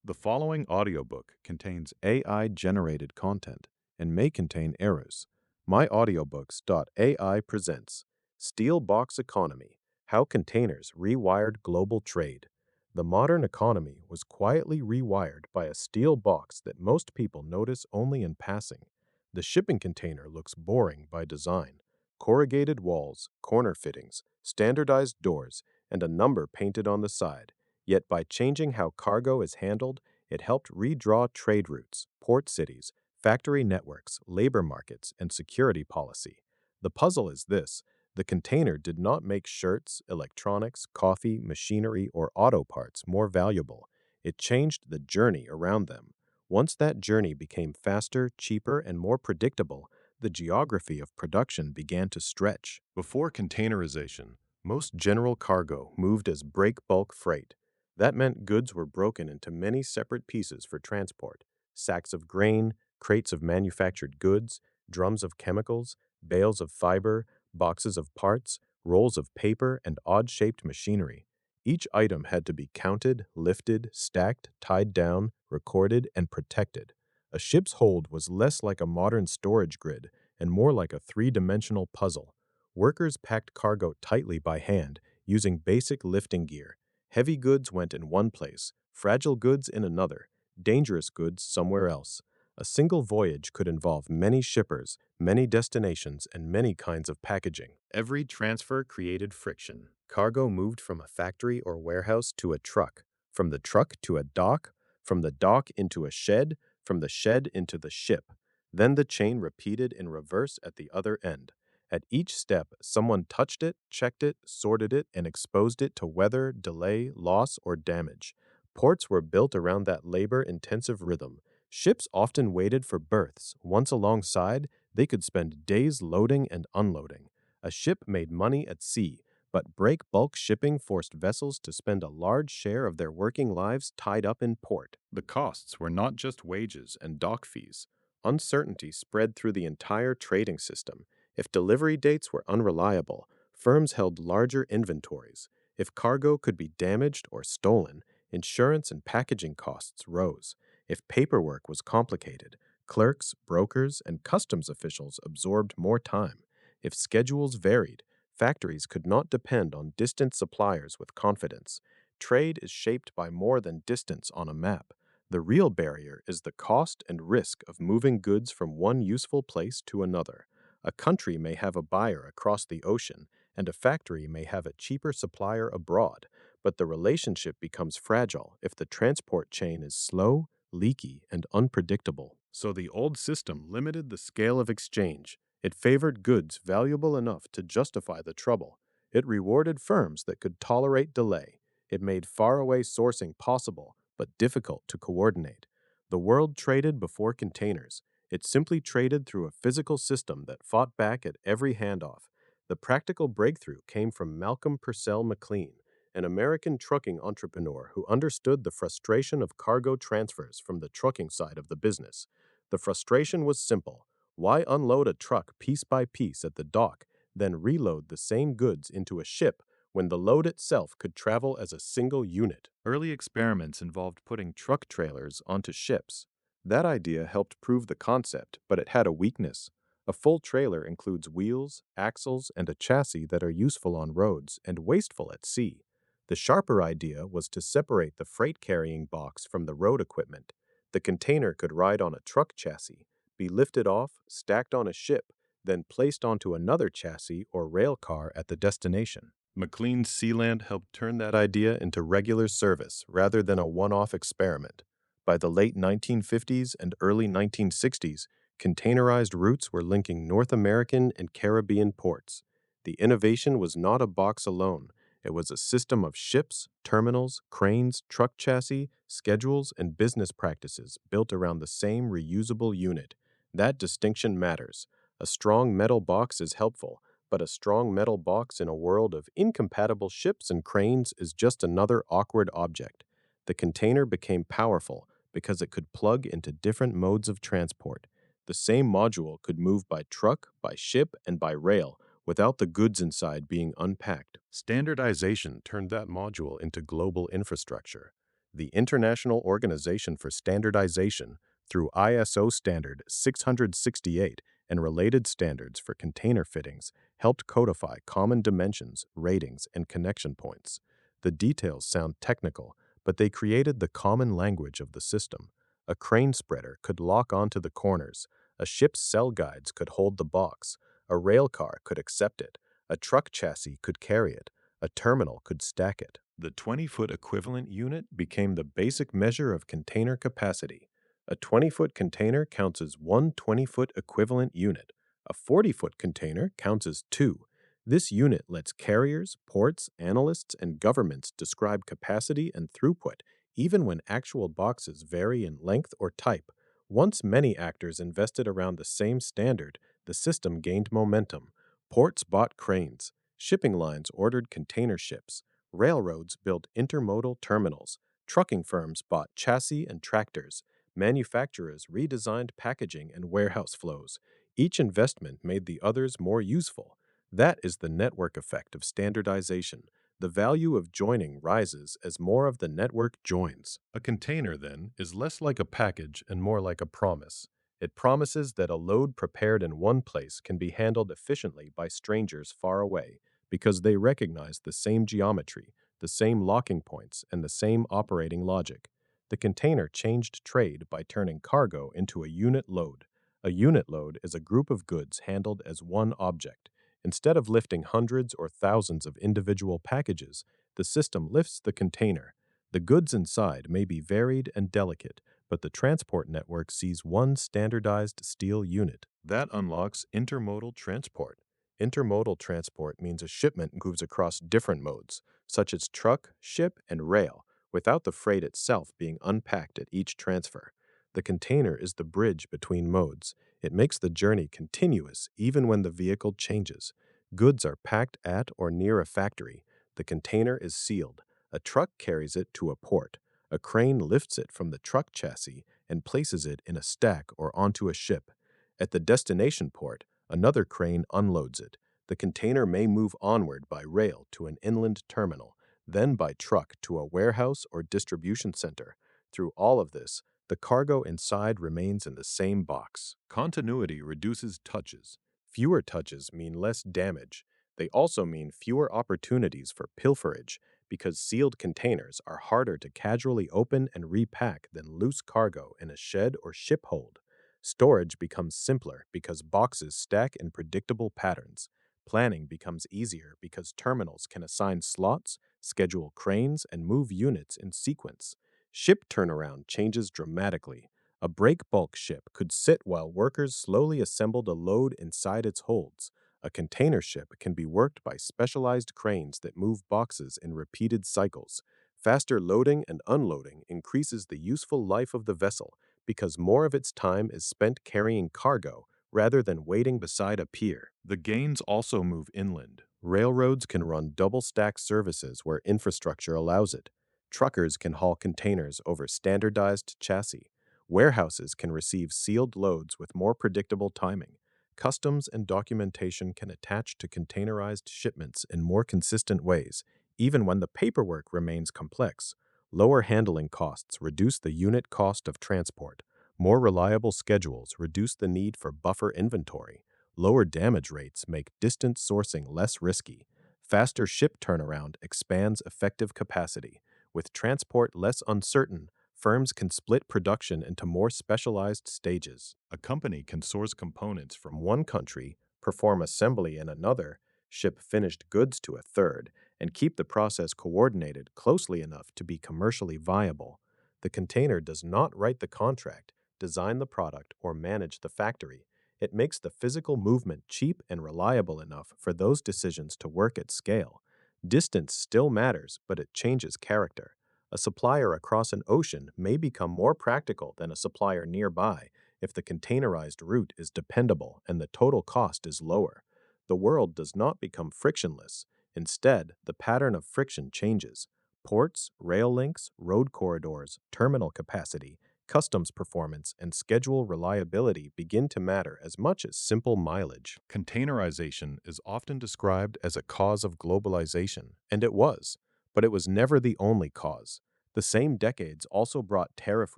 The following audiobook contains AI-generated content and may contain errors. MyAudiobooks.ai presents Steel Box Economy: How Containers Rewired Global Trade. The modern economy was quietly rewired by a steel box that most people notice only in passing. The shipping container looks boring by design. Corrugated walls, corner fittings, standardized doors, and a number painted on the side. Yet by changing how cargo is handled, it helped redraw trade routes, port cities, factory networks, labor markets, and security policy. The puzzle is this: the container did not make shirts, electronics, coffee, machinery, or auto parts more valuable. It changed the journey around them. Once that journey became faster, cheaper, and more predictable, the geography of production began to stretch. Before containerization, most general cargo moved as break bulk freight. That meant goods were broken into many separate pieces for transport: sacks of grain, crates of manufactured goods, drums of chemicals, bales of fiber, boxes of parts, rolls of paper, and odd-shaped machinery. Each item had to be counted, lifted, stacked, tied down, recorded, and protected. A ship's hold was less like a modern storage grid and more like a three-dimensional puzzle. Workers packed cargo tightly by hand, using basic lifting gear. Heavy goods went in one place, fragile goods in another, dangerous goods somewhere else. A single voyage could involve many shippers, many destinations, and many kinds of packaging. Every transfer created friction. Cargo moved from a factory or warehouse to a truck, from the truck to a dock, from the dock into a shed, from the shed into the ship. Then the chain repeated in reverse at the other end. At each step, someone touched it, checked it, sorted it, and exposed it to weather, delay, loss, or damage. Ports were built around that labor-intensive rhythm. Ships often waited for berths. Once alongside, they could spend days loading and unloading. A ship made money at sea, but break bulk shipping forced vessels to spend a large share of their working lives tied up in port. The costs were not just wages and dock fees. Uncertainty spread through the entire trading system. If delivery dates were unreliable, firms held larger inventories. If cargo could be damaged or stolen, insurance and packaging costs rose. If paperwork was complicated, clerks, brokers, and customs officials absorbed more time. If schedules varied, factories could not depend on distant suppliers with confidence. Trade is shaped by more than distance on a map. The real barrier is the cost and risk of moving goods from one useful place to another. A country may have a buyer across the ocean, and a factory may have a cheaper supplier abroad, but the relationship becomes fragile if the transport chain is slow, leaky, and unpredictable. So the old system limited the scale of exchange. It favored goods valuable enough to justify the trouble. It rewarded firms that could tolerate delay. It made faraway sourcing possible, but difficult to coordinate. The world traded before containers. It simply traded through a physical system that fought back at every handoff. The practical breakthrough came from Malcolm McLean, an American trucking entrepreneur who understood the frustration of cargo transfers from the trucking side of the business. The frustration was simple: why unload a truck piece by piece at the dock, then reload the same goods into a ship when the load itself could travel as a single unit? Early experiments involved putting truck trailers onto ships. That idea helped prove the concept, but it had a weakness. A full trailer includes wheels, axles, and a chassis that are useful on roads and wasteful at sea. The sharper idea was to separate the freight-carrying box from the road equipment. The container could ride on a truck chassis, be lifted off, stacked on a ship, then placed onto another chassis or rail car at the destination. McLean's Sealand helped turn that idea into regular service rather than a one-off experiment. By the late 1950s and early 1960s, containerized routes were linking North American and Caribbean ports. The innovation was not a box alone. It was a system of ships, terminals, cranes, truck chassis, schedules, and business practices built around the same reusable unit. That distinction matters. A strong metal box is helpful, but a strong metal box in a world of incompatible ships and cranes is just another awkward object. The container became powerful because it could plug into different modes of transport. The same module could move by truck, by ship, and by rail without the goods inside being unpacked. Standardization turned that module into global infrastructure. The International Organization for Standardization, through ISO Standard 668 and related standards for container fittings, helped codify common dimensions, ratings, and connection points. The details sound technical, but they created the common language of the system. A crane spreader could lock onto the corners, a ship's cell guides could hold the box, a rail car could accept it, a truck chassis could carry it, a terminal could stack it. The 20-foot equivalent unit became the basic measure of container capacity. A 20-foot container counts as one 20-foot equivalent unit. A 40-foot container counts as two. This unit lets carriers, ports, analysts, and governments describe capacity and throughput, even when actual boxes vary in length or type. Once many actors invested around the same standard, the system gained momentum. Ports bought cranes. Shipping lines ordered container ships. Railroads built intermodal terminals. Trucking firms bought chassis and tractors. Manufacturers redesigned packaging and warehouse flows. Each investment made the others more useful. That is the network effect of standardization. The value of joining rises as more of the network joins. A container, then, is less like a package and more like a promise. It promises that a load prepared in one place can be handled efficiently by strangers far away because they recognize the same geometry, the same locking points, and the same operating logic. The container changed trade by turning cargo into a unit load. A unit load is a group of goods handled as one object. Instead of lifting hundreds or thousands of individual packages, the system lifts the container. The goods inside may be varied and delicate, but the transport network sees one standardized steel unit. That unlocks intermodal transport. Intermodal transport means a shipment moves across different modes, such as truck, ship, and rail, without the freight itself being unpacked at each transfer. The container is the bridge between modes. It makes the journey continuous even when the vehicle changes. Goods are packed at or near a factory. The container is sealed. A truck carries it to a port. A crane lifts it from the truck chassis and places it in a stack or onto a ship. At the destination port, another crane unloads it. The container may move onward by rail to an inland terminal, then by truck to a warehouse or distribution center. Through all of this, the cargo inside remains in the same box. Continuity reduces touches. Fewer touches mean less damage. They also mean fewer opportunities for pilferage, because sealed containers are harder to casually open and repack than loose cargo in a shed or ship hold. Storage becomes simpler because boxes stack in predictable patterns. Planning becomes easier because terminals can assign slots, schedule cranes, and move units in sequence. Ship turnaround changes dramatically. A break bulk ship could sit while workers slowly assembled a load inside its holds. A container ship can be worked by specialized cranes that move boxes in repeated cycles. Faster loading and unloading increases the useful life of the vessel because more of its time is spent carrying cargo rather than waiting beside a pier. The gains also move inland. Railroads can run double-stack services where infrastructure allows it. Truckers can haul containers over standardized chassis. Warehouses can receive sealed loads with more predictable timing. Customs and documentation can attach to containerized shipments in more consistent ways, even when the paperwork remains complex. Lower handling costs reduce the unit cost of transport. More reliable schedules reduce the need for buffer inventory. Lower damage rates make distant sourcing less risky. Faster ship turnaround expands effective capacity. With transport less uncertain, firms can split production into more specialized stages. A company can source components from one country, perform assembly in another, ship finished goods to a third, and keep the process coordinated closely enough to be commercially viable. The container does not write the contract, design the product, or manage the factory. It makes the physical movement cheap and reliable enough for those decisions to work at scale. Distance still matters, but it changes character. A supplier across an ocean may become more practical than a supplier nearby if the containerized route is dependable and the total cost is lower. The world does not become frictionless. Instead, the pattern of friction changes. Ports, rail links, road corridors, terminal capacity, customs performance, and schedule reliability begin to matter as much as simple mileage. Containerization is often described as a cause of globalization, and it was, but it was never the only cause. The The same decades also brought tariff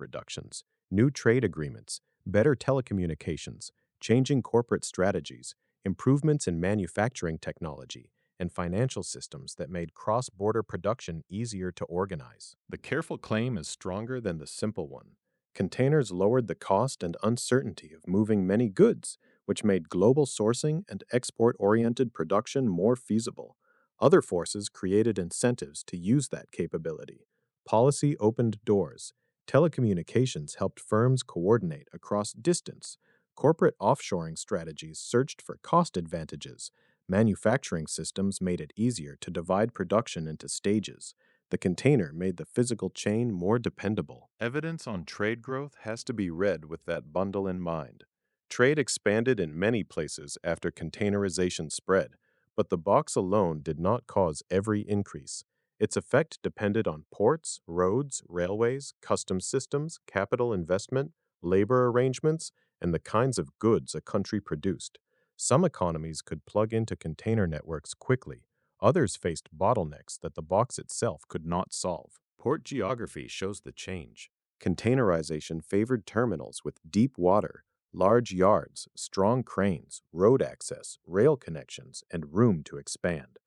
reductions, new trade agreements, better telecommunications, changing corporate strategies, improvements in manufacturing technology, and financial systems that made cross-border production easier to organize. The careful claim is stronger than the simple one. Containers lowered the cost and uncertainty of moving many goods, which made global sourcing and export-oriented production more feasible. Other forces created incentives to use that capability. Policy opened doors. Telecommunications helped firms coordinate across distance. Corporate offshoring strategies searched for cost advantages. Manufacturing systems made it easier to divide production into stages. The container made the physical chain more dependable. Evidence on trade growth has to be read with that bundle in mind. Trade expanded in many places after containerization spread, but the box alone did not cause every increase. Its effect depended on ports, roads, railways, customs systems, capital investment, labor arrangements, and the kinds of goods a country produced. Some economies could plug into container networks quickly. Others faced bottlenecks that the box itself could not solve. Port geography shows the change. Containerization favored terminals with deep water, large yards, strong cranes, road access, rail connections, and room to expand.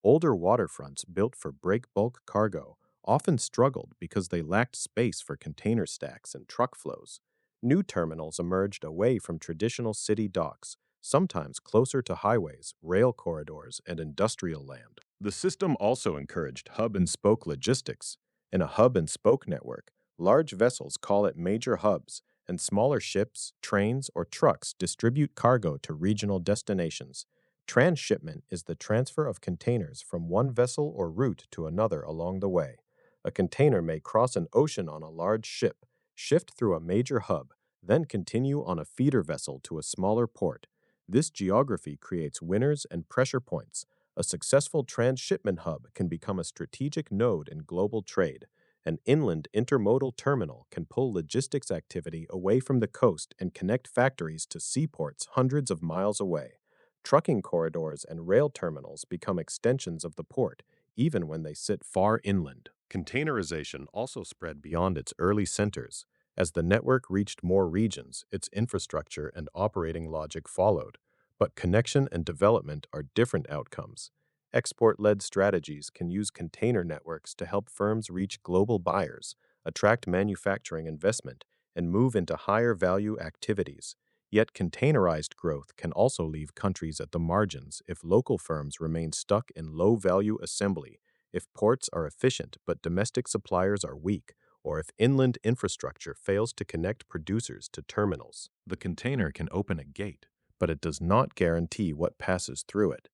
Older waterfronts built for break bulk cargo often struggled because they lacked space for container stacks and truck flows. New terminals emerged away from traditional city docks, sometimes closer to highways, rail corridors, and industrial land. The system also encouraged hub-and-spoke logistics. In a hub-and-spoke network, large vessels call at major hubs, and smaller ships, trains, or trucks distribute cargo to regional destinations. Transshipment is the transfer of containers from one vessel or route to another along the way. A container may cross an ocean on a large ship, shift through a major hub, then continue on a feeder vessel to a smaller port. This geography creates winners and pressure points. A successful transshipment hub can become a strategic node in global trade. An inland intermodal terminal can pull logistics activity away from the coast and connect factories to seaports hundreds of miles away. Trucking corridors and rail terminals become extensions of the port, even when they sit far inland. Containerization also spread beyond its early centers. As the network reached more regions, its infrastructure and operating logic followed. But connection and development are different outcomes. Export-led strategies can use container networks to help firms reach global buyers, attract manufacturing investment, and move into higher-value activities. Yet containerized growth can also leave countries at the margins if local firms remain stuck in low-value assembly, if ports are efficient but domestic suppliers are weak, or if inland infrastructure fails to connect producers to terminals. The container can open a gate, but it does not guarantee what passes through it.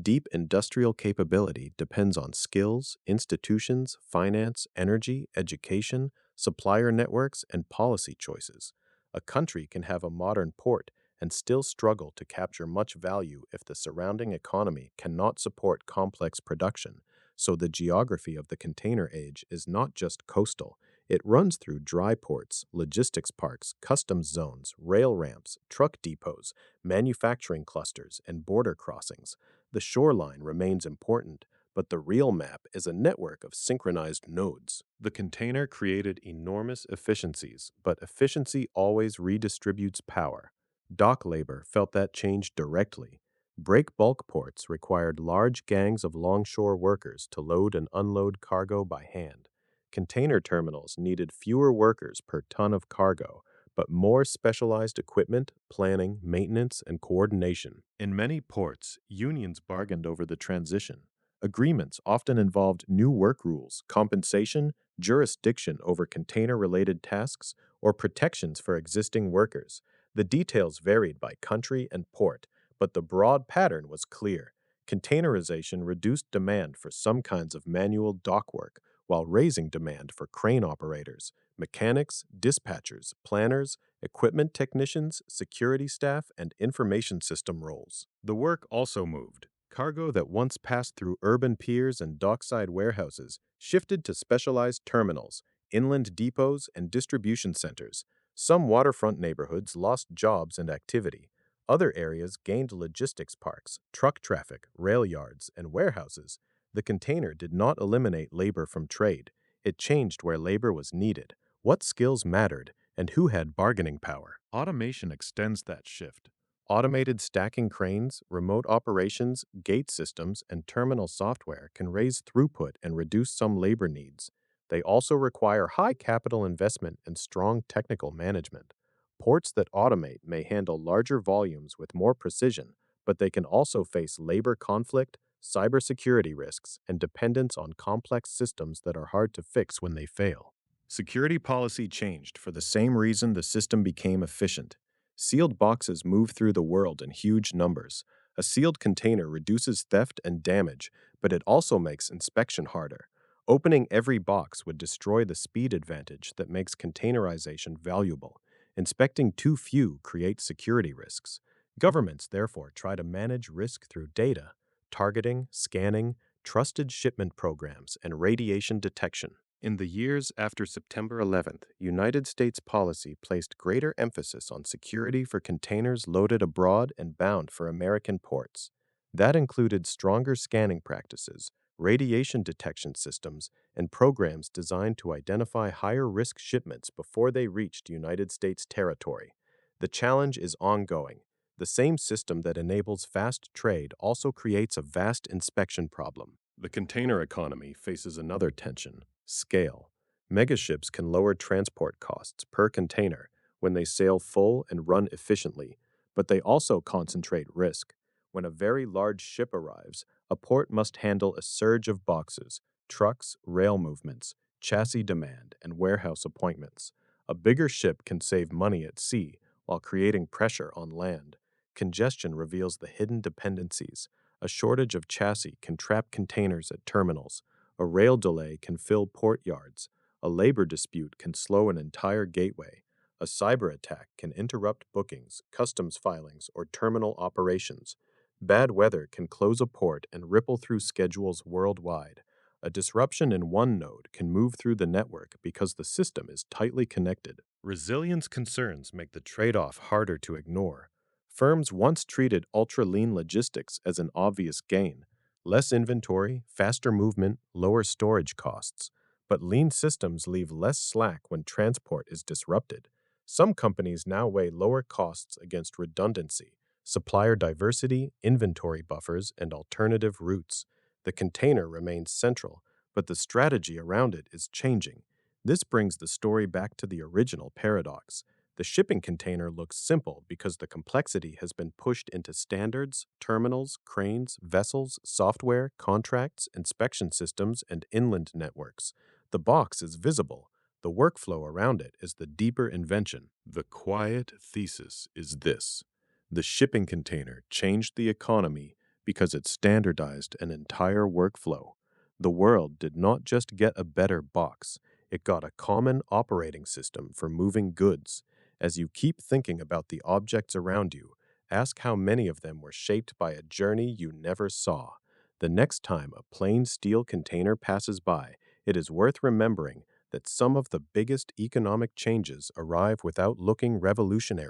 Deep industrial capability depends on skills, institutions, finance, energy, education, supplier networks, and policy choices. A country can have a modern port and still struggle to capture much value if the surrounding economy cannot support complex production. So the geography of the container age is not just coastal. It runs through dry ports, logistics parks, customs zones, rail ramps, truck depots, manufacturing clusters, and border crossings. The shoreline remains important, but the real map is a network of synchronized nodes. The container created enormous efficiencies, but efficiency always redistributes power. Dock labor felt that change directly. Break bulk ports required large gangs of longshore workers to load and unload cargo by hand. Container terminals needed fewer workers per ton of cargo, but more specialized equipment, planning, maintenance, and coordination. In many ports, unions bargained over the transition. Agreements often involved new work rules, compensation, jurisdiction over container-related tasks, or protections for existing workers. The details varied by country and port, but the broad pattern was clear. Containerization reduced demand for some kinds of manual dock work, while raising demand for crane operators, mechanics, dispatchers, planners, equipment technicians, security staff, and information system roles. The work also moved. Cargo that once passed through urban piers and dockside warehouses shifted to specialized terminals, inland depots, and distribution centers. Some waterfront neighborhoods lost jobs and activity. Other areas gained logistics parks, truck traffic, rail yards, and warehouses. The container did not eliminate labor from trade. It changed where labor was needed, what skills mattered, and who had bargaining power. Automation extends that shift. Automated stacking cranes, remote operations, gate systems, and terminal software can raise throughput and reduce some labor needs. They also require high capital investment and strong technical management. Ports that automate may handle larger volumes with more precision, but they can also face labor conflict, cybersecurity risks, and dependence on complex systems that are hard to fix when they fail. Security policy changed for the same reason the system became efficient. Sealed boxes move through the world in huge numbers. A sealed container reduces theft and damage, but it also makes inspection harder. Opening every box would destroy the speed advantage that makes containerization valuable. Inspecting too few creates security risks. Governments therefore try to manage risk through data, targeting, scanning, trusted shipment programs, and radiation detection. In the years after September 11th, United States policy placed greater emphasis on security for containers loaded abroad and bound for American ports. That included stronger scanning practices, radiation detection systems, and programs designed to identify higher-risk shipments before they reached United States territory. The challenge is ongoing. The same system that enables fast trade also creates a vast inspection problem. The container economy faces another tension: scale. Megaships can lower transport costs per container when they sail full and run efficiently, but they also concentrate risk. When a very large ship arrives, a port must handle a surge of boxes, trucks, rail movements, chassis demand, and warehouse appointments. A bigger ship can save money at sea while creating pressure on land. Congestion reveals the hidden dependencies. A shortage of chassis can trap containers at terminals. A rail delay can fill port yards. A labor dispute can slow an entire gateway. A cyber attack can interrupt bookings, customs filings, or terminal operations. Bad weather can close a port and ripple through schedules worldwide. A disruption in one node can move through the network because the system is tightly connected. Resilience concerns make the trade-off harder to ignore. Firms once treated ultra-lean logistics as an obvious gain: less inventory, faster movement, lower storage costs. But lean systems leave less slack when transport is disrupted. Some companies now weigh lower costs against redundancy, supplier diversity, inventory buffers, and alternative routes. The container remains central, but the strategy around it is changing. This brings the story back to the original paradox. The shipping container looks simple because the complexity has been pushed into standards, terminals, cranes, vessels, software, contracts, inspection systems, and inland networks. The box is visible. The workflow around it is the deeper invention. The quiet thesis is this: the shipping container changed the economy because it standardized an entire workflow. The world did not just get a better box, it got a common operating system for moving goods. As you keep thinking about the objects around you, ask how many of them were shaped by a journey you never saw. The next time a plain steel container passes by, it is worth remembering that some of the biggest economic changes arrive without looking revolutionary.